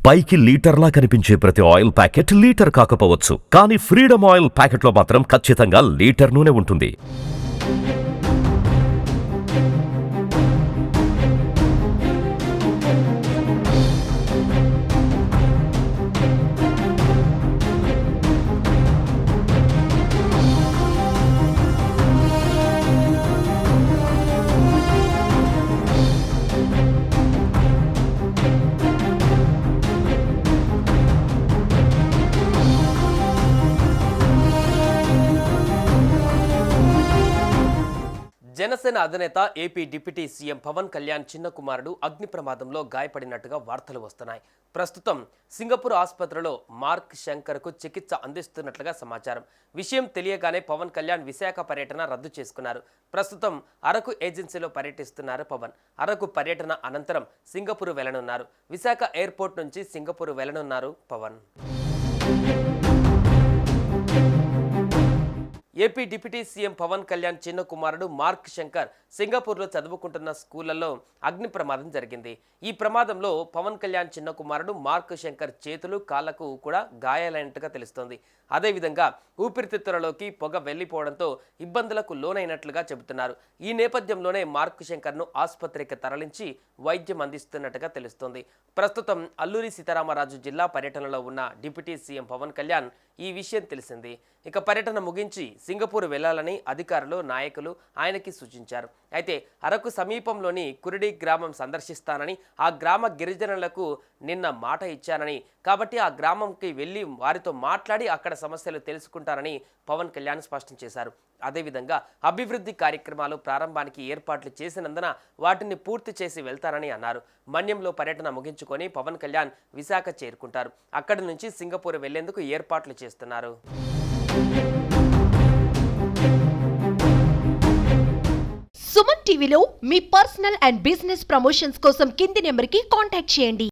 పైకి లీటర్లా కనిపించే ప్రతి ఆయిల్ ప్యాకెట్ లీటర్ కాకపోవచ్చు, కానీ ఫ్రీడమ్ ఆయిల్ ప్యాకెట్లో మాత్రం ఖచ్చితంగా లీటర్ నూనె ఉంటుంది. జనసేన అధినేత AP deputy CM Pawan Kalyan చిన్న కుమారుడు అగ్ని ప్రమాదంలో గాయపడినట్టుగా వార్తలు వస్తున్నాయి. ప్రస్తుతం సింగపూర్ ఆసుపత్రిలో మార్క్ శంకర్కు చికిత్స అందిస్తున్నట్లుగా సమాచారం. విషయం తెలియగానే పవన్ కళ్యాణ్ విశాఖ పర్యటన రద్దు చేసుకున్నారు. ప్రస్తుతం అరకు ఏజెన్సీలో పర్యటిస్తున్నారు పవన్. అరకు పర్యటన అనంతరం సింగపూర్ వెళ్లనున్నారు. విశాఖ ఎయిర్పోర్ట్ నుంచి సింగపూర్ వెళ్లనున్నారు Pawan. AP deputy CM Pawan Kalyan చిన్న కుమారుడు మార్క్ శంకర్ సింగపూర్లో చదువుకుంటున్న స్కూళ్లలో అగ్ని ప్రమాదం జరిగింది. ఈ ప్రమాదంలో పవన్ కళ్యాణ్ చిన్న కుమారుడు మార్క్ శంకర్ చేతులు, కాళ్లకు కూడా గాయాలైనట్టుగా తెలుస్తోంది. అదేవిధంగా ఊపిరితిత్తులలోకి పొగ వెళ్లిపోవడంతో ఇబ్బందులకు లోనైనట్లుగా చెబుతున్నారు. ఈ నేపథ్యంలోనే మార్క్ శంకర్ను ఆసుపత్రికి తరలించి వైద్యం అందిస్తున్నట్టుగా తెలుస్తోంది. ప్రస్తుతం అల్లూరి సీతారామరాజు జిల్లా పర్యటనలో ఉన్న డిప్యూటీ సీఎం పవన్ కళ్యాణ్ ఈ విషయం తెలిసింది. ఇక పర్యటన ముగించి సింగపూర్ వెళ్లాలని అధికారులు, నాయకులు ఆయనకి సూచించారు. అయితే అరకు సమీపంలోని కురిడి గ్రామం సందర్శిస్తానని, ఆ గ్రామ గిరిజనులకు నిన్న మాట ఇచ్చానని, కాబట్టి ఆ గ్రామంకి వెళ్లి వారితో మాట్లాడి అక్కడ సమస్యలు తెలుసుకుంటారని పవన్ కళ్యాణ్ స్పష్టం చేశారు. అదేవిధంగా అభివృద్ధి కార్యక్రమాలు ప్రారంభానికి ఏర్పాట్లు చేసినందున వాటిని పూర్తి చేసి వెళ్తారని అన్నారు. మన్యంలో పర్యటన ముగించుకొని పవన్ కళ్యాణ్ విశాఖ చేరుకుంటారు. అక్కడి నుంచి సింగపూర్ వెళ్లేందుకు ఏర్పాట్లు చేస్తున్నారు. సుమన్ టీవీలో మీ పర్సనల్ అండ్ బిజినెస్ ప్రమోషన్స్ కోసం కింది నెంబర్కి కాంటాక్ట్ చేయండి.